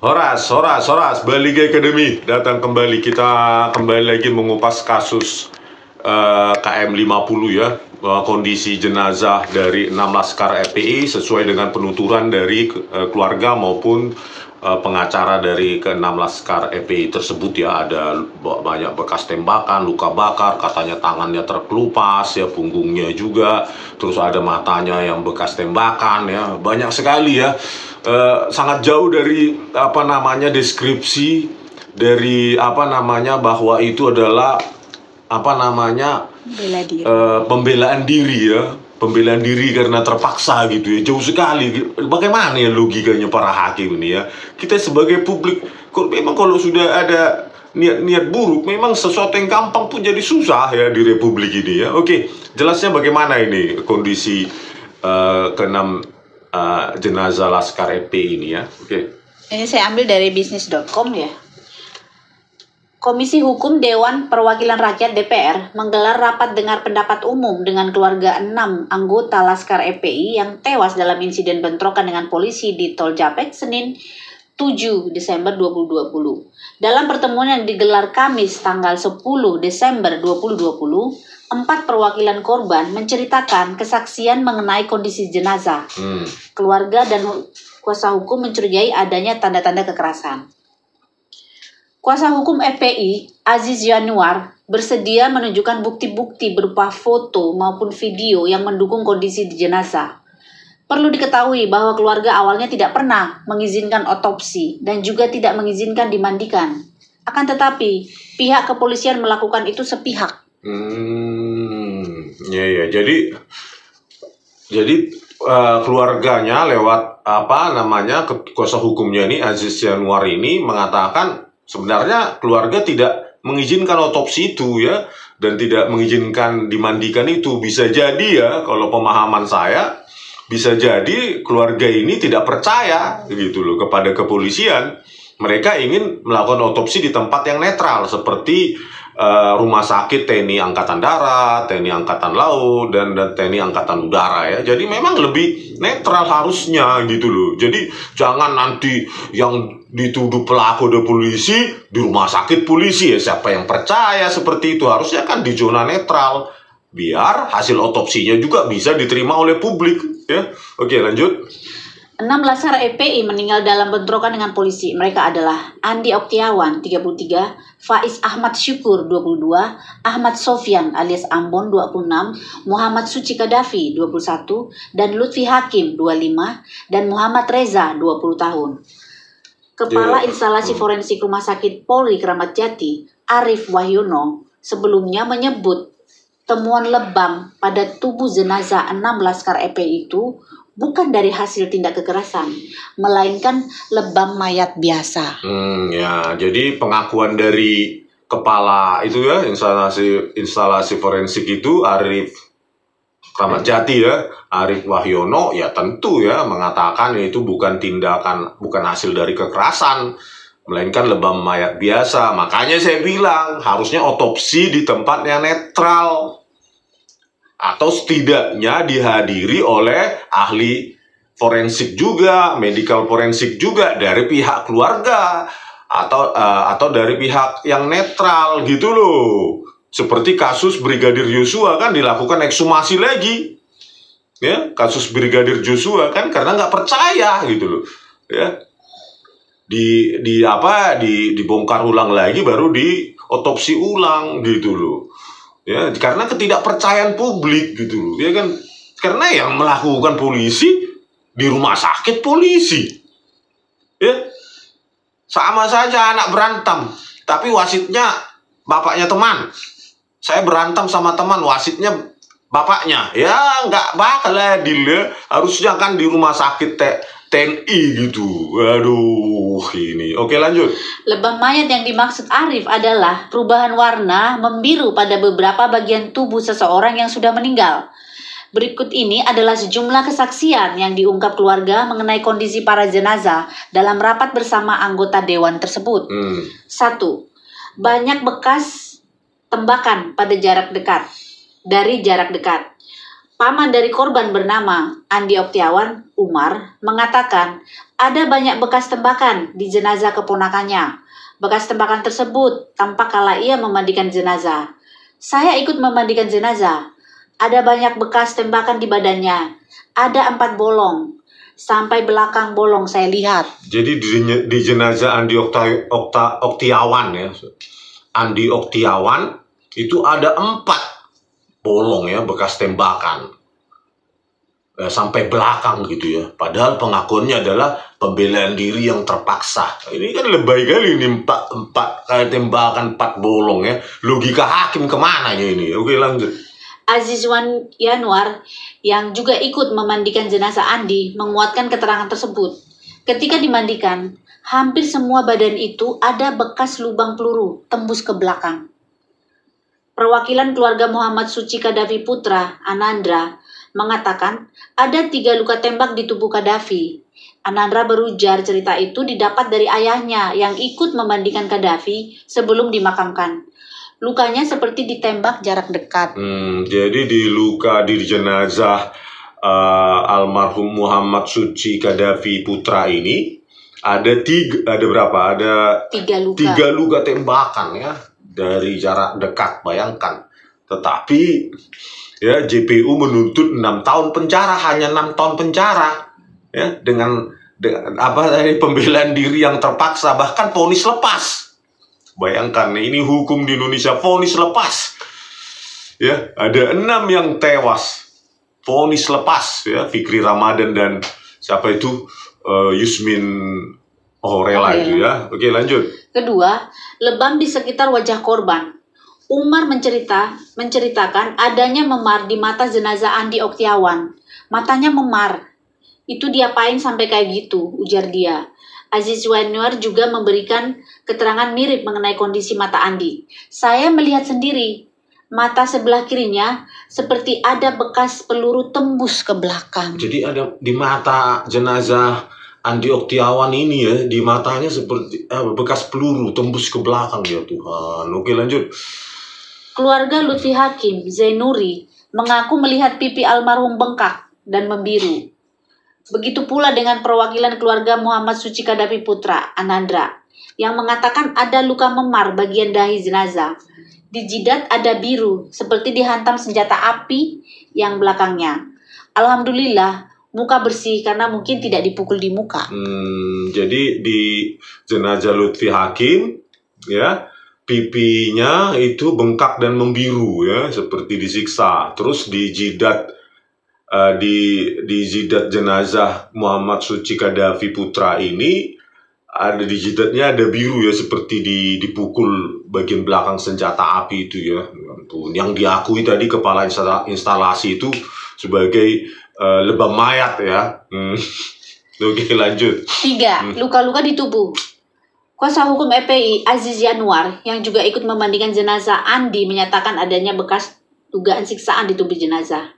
Horas, Horas, Horas, balik Academy, datang kembali. Kita kembali lagi mengupas kasus KM 50 ya, kondisi jenazah dari 6 laskar FPI sesuai dengan penuturan dari keluarga maupun pengacara dari ke-6 laskar FPI tersebut ya. Ada banyak bekas tembakan, luka bakar, katanya tangannya terkelupas ya, punggungnya juga, terus ada matanya yang bekas tembakan ya, banyak sekali ya. Sangat jauh dari deskripsi dari bahwa itu adalah pembelaan diri ya, pembelaan diri karena terpaksa gitu ya, jauh sekali. Bagaimana ya logikanya para hakim ini ya? Kita sebagai publik, memang kalau sudah ada niat buruk, memang sesuatu yang gampang pun jadi susah ya di republik ini ya. Oke, jelasnya bagaimana ini kondisi keenam jenazah laskar FPI ini ya. Oke. Ini saya ambil dari bisnis.com ya. Komisi Hukum Dewan Perwakilan Rakyat DPR menggelar rapat dengar pendapat umum dengan keluarga 6 anggota Laskar FPI yang tewas dalam insiden bentrokan dengan polisi di Tol Japek Senin 7 Desember 2020. Dalam pertemuan yang digelar Kamis tanggal 10 Desember 2020, 4 perwakilan korban menceritakan kesaksian mengenai kondisi jenazah. Keluarga dan kuasa hukum mencurigai adanya tanda-tanda kekerasan. Kuasa hukum FPI, Aziz Yanuar, bersedia menunjukkan bukti-bukti berupa foto maupun video yang mendukung kondisi di jenazah. Perlu diketahui bahwa keluarga awalnya tidak pernah mengizinkan otopsi dan juga tidak mengizinkan dimandikan. Akan tetapi, pihak kepolisian melakukan itu sepihak. Jadi keluarganya lewat kuasa hukumnya ini, Aziz Yanuar ini mengatakan sebenarnya keluarga tidak mengizinkan otopsi itu ya, dan tidak mengizinkan dimandikan itu. Bisa jadi ya, kalau pemahaman saya, bisa jadi keluarga ini tidak percaya gitu loh kepada kepolisian. Mereka ingin melakukan otopsi di tempat yang netral seperti rumah sakit TNI Angkatan Darat, TNI Angkatan Laut, dan TNI Angkatan Udara ya. Jadi memang lebih netral harusnya gitu loh. Jadi jangan nanti yang dituduh pelaku ada polisi di rumah sakit polisi ya. Siapa yang percaya seperti itu? Harusnya kan di zona netral, biar hasil otopsinya juga bisa diterima oleh publik ya. Oke, lanjut. 6 laskar FPI meninggal dalam bentrokan dengan polisi. Mereka adalah Andi Oktiawan, 33, Faiz Ahmad Syukur, 22, Ahmad Sofyan alias Ambon, 26, Muhammad Suci Kadafi, 21, dan Lutfi Hakim, 25, dan Muhammad Reza, 20 tahun. Kepala Instalasi Forensik Rumah Sakit Polri Kramat Jati, Arif Wahyono, sebelumnya menyebut temuan lebam pada tubuh jenazah 6 laskar FPI itu bukan dari hasil tindak kekerasan, melainkan lebam mayat biasa. Ya, jadi pengakuan dari kepala itu ya, instalasi forensik itu, Arif Kramat Jati ya, Arif Wahyono ya, tentu ya mengatakan itu bukan hasil dari kekerasan, melainkan lebam mayat biasa. Makanya saya bilang harusnya otopsi di tempat yang netral, atau setidaknya dihadiri oleh ahli forensik juga, medical forensik juga dari pihak keluarga, atau dari pihak yang netral gitu loh. Seperti kasus Brigadir Joshua kan dilakukan ekshumasi lagi ya, kasus Brigadir Joshua kan karena nggak percaya gitu loh ya, dibongkar ulang lagi baru di otopsi ulang gitu loh ya, karena ketidakpercayaan publik gitu loh ya kan, karena yang melakukan polisi di rumah sakit polisi ya. Sama saja anak berantem tapi wasitnya bapaknya teman. Saya berantem sama teman, wasitnya bapaknya, ya nggak bakal adil ya. Harusnya kan di rumah sakit TNI gitu. Aduh ini. Oke, lanjut. Lebam mayat yang dimaksud Arif adalah perubahan warna membiru pada beberapa bagian tubuh seseorang yang sudah meninggal. Berikut ini adalah sejumlah kesaksian yang diungkap keluarga mengenai kondisi para jenazah dalam rapat bersama anggota dewan tersebut. 1. Banyak bekas tembakan pada jarak dekat. Dari jarak dekat. Paman dari korban bernama Andi Oktiawan, Umar, mengatakan Ada banyak bekas tembakan di jenazah keponakannya. Bekas tembakan tersebut tampak kala ia memandikan jenazah. Saya ikut memandikan jenazah. Ada banyak bekas tembakan di badannya. Ada 4 bolong. Sampai belakang bolong saya lihat. Jadi di jenazah Oktiawan ya, Andi Oktiawan itu ada 4 bolong ya, bekas tembakan. Sampai belakang gitu ya. Padahal pengakuannya adalah pembelaan diri yang terpaksa. Ini kan lebay kali ini, 4 tembakan 4 bolong ya. Logika hakim kemana ya ini? Oke, lanjut. Azizwan Yanuar yang juga ikut memandikan jenazah Andi menguatkan keterangan tersebut. Ketika dimandikan, hampir semua badan itu ada bekas lubang peluru tembus ke belakang. Perwakilan keluarga Muhammad Suci Qaddafi Putra, Anandra, mengatakan ada 3 luka tembak di tubuh Qaddafi. Anandra berujar cerita itu didapat dari ayahnya yang ikut memandikan Qaddafi sebelum dimakamkan. Lukanya seperti ditembak jarak dekat. Jadi di jenazah almarhum Muhammad Suci Qaddafi Putra ini ada berapa? Ada 3 luka. 3 luka tembakan ya dari jarak dekat, bayangkan. Tetapi ya JPU menuntut 6 tahun penjara, hanya 6 tahun penjara ya dengan dari pembelaan diri yang terpaksa, bahkan vonis lepas. Bayangkan, ini hukum di Indonesia, vonis lepas. Ya, ada 6 yang tewas, vonis lepas ya, Fikri Ramadan dan siapa itu Yusmin Horela itu ya. Oke, lanjut. Kedua, lebam di sekitar wajah korban. Umar menceritakan adanya memar di mata jenazah Andi Oktiawan. Matanya memar. Itu diapain sampai kayak gitu, ujar dia. Aziz Yanuar juga memberikan keterangan mirip mengenai kondisi mata Andi. Saya melihat sendiri, mata sebelah kirinya seperti ada bekas peluru tembus ke belakang. Jadi ada di mata jenazah Andi Oktiawan ini ya, di matanya seperti bekas peluru tembus ke belakang ya Tuhan. Oke, lanjut. Keluarga Lutfi Hakim, Zainuri, mengaku melihat pipi almarhum bengkak dan membiru. Begitu pula dengan perwakilan keluarga Muhammad Suci Qaddafi Putra, Anandra, yang mengatakan ada luka memar bagian dahi jenazah. Di jidat ada biru, seperti dihantam senjata api yang belakangnya. Alhamdulillah, muka bersih karena mungkin tidak dipukul di muka. Jadi di jenazah Lutfi Hakim, ya, pipinya itu bengkak dan membiru ya, seperti disiksa. Terus di jidat jidat jenazah Muhammad Suci Qaddafi Putra ini di jidatnya ada biru ya, seperti dipukul bagian belakang senjata api itu ya. Yang diakui tadi kepala instalasi itu sebagai lebam mayat ya. Oke, lanjut. 3. Luka-luka di tubuh. Kuasa hukum EPI Aziz Yanuar yang juga ikut membandingkan jenazah Andi menyatakan adanya bekas dugaan siksaan di tubuh jenazah.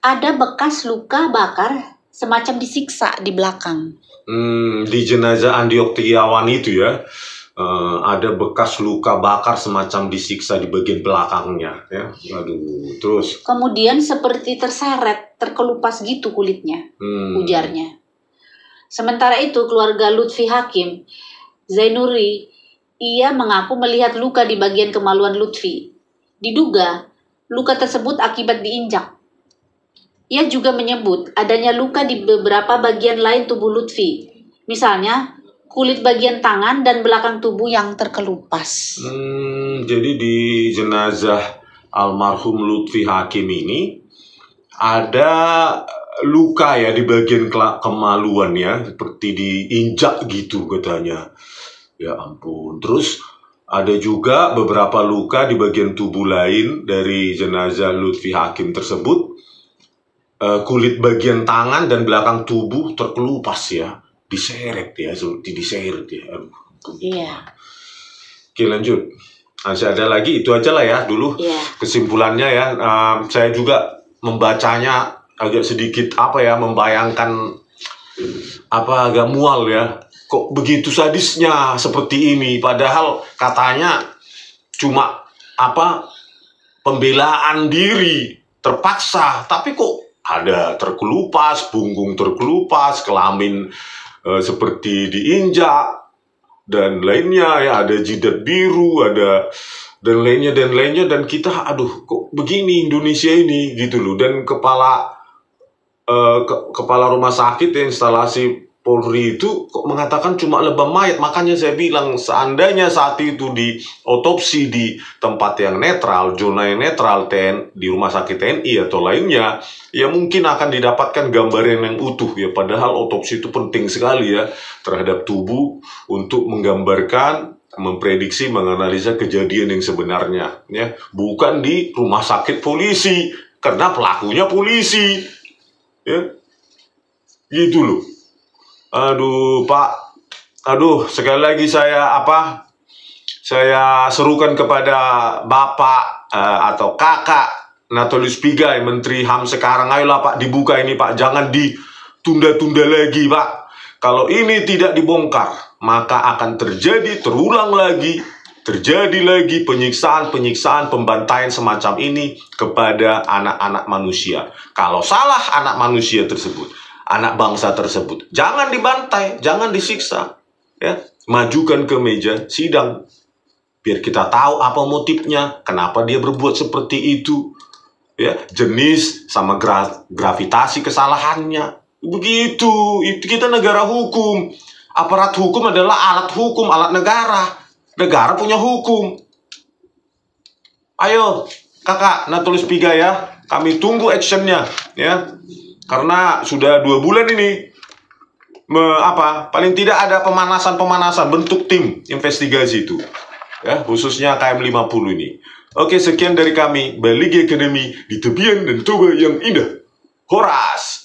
Ada bekas luka bakar semacam disiksa di belakang. Di jenazah Andi Oktiawan itu ya, ada bekas luka bakar semacam disiksa di bagian belakangnya ya. Aduh, terus. Kemudian seperti terseret, terkelupas gitu kulitnya, ujarnya. Sementara itu keluarga Lutfi Hakim, Zainuri, ia mengaku melihat luka di bagian kemaluan Lutfi. Diduga luka tersebut akibat diinjak. Ia juga menyebut adanya luka di beberapa bagian lain tubuh Lutfi. Misalnya, kulit bagian tangan dan belakang tubuh yang terkelupas. Jadi di jenazah almarhum Lutfi Hakim ini ada luka ya di bagian kemaluan ya, seperti diinjak gitu katanya. Ya ampun. Terus ada juga beberapa luka di bagian tubuh lain dari jenazah Lutfi Hakim tersebut. Kulit bagian tangan dan belakang tubuh terkelupas ya, diseret ya, seperti diseret ya. Iya. Oke, lanjut. Masih ada lagi, itu aja lah ya dulu. Kesimpulannya ya, saya juga membacanya agak sedikit membayangkan agak mual ya. Kok begitu sadisnya seperti ini, padahal katanya cuma pembelaan diri terpaksa, tapi kok ada terkelupas, punggung terkelupas, kelamin seperti diinjak dan lainnya, ya, ada jidat biru, ada dan lainnya, dan kita aduh kok begini Indonesia ini gitu loh. Dan kepala rumah sakit instalasi Polri itu kok mengatakan cuma lebam mayat. Makanya saya bilang, seandainya saat itu di otopsi di tempat yang netral, zona yang netral, di rumah sakit TNI atau lainnya, ya mungkin akan didapatkan gambaran yang utuh ya. Padahal otopsi itu penting sekali ya terhadap tubuh untuk menggambarkan, memprediksi, menganalisa kejadian yang sebenarnya ya. Bukan di rumah sakit polisi, karena pelakunya polisi ya. Gitu loh. Aduh Pak, aduh sekali lagi saya serukan kepada Bapak atau Kakak Natolius Pigai, Menteri HAM sekarang, ayolah Pak, dibuka ini Pak, jangan ditunda-tunda lagi Pak. Kalau ini tidak dibongkar, maka akan terulang lagi penyiksaan, pembantaian semacam ini kepada anak-anak manusia. Kalau salah anak manusia tersebut, anak bangsa tersebut, jangan dibantai, jangan disiksa, ya. Majukan ke meja sidang, biar kita tahu apa motifnya, kenapa dia berbuat seperti itu, ya, jenis sama gravitasi kesalahannya. Begitu, itu kita negara hukum. Aparat hukum adalah alat hukum, alat negara. Negara punya hukum. Ayo, Kakak Natolius Pigai ya, kami tunggu actionnya, ya. Karena sudah 2 bulan ini, paling tidak ada pemanasan bentuk tim investigasi itu, ya, khususnya KM50 ini. Oke, sekian dari kami, Baligi Academy di tepian dan toba yang indah. Horas!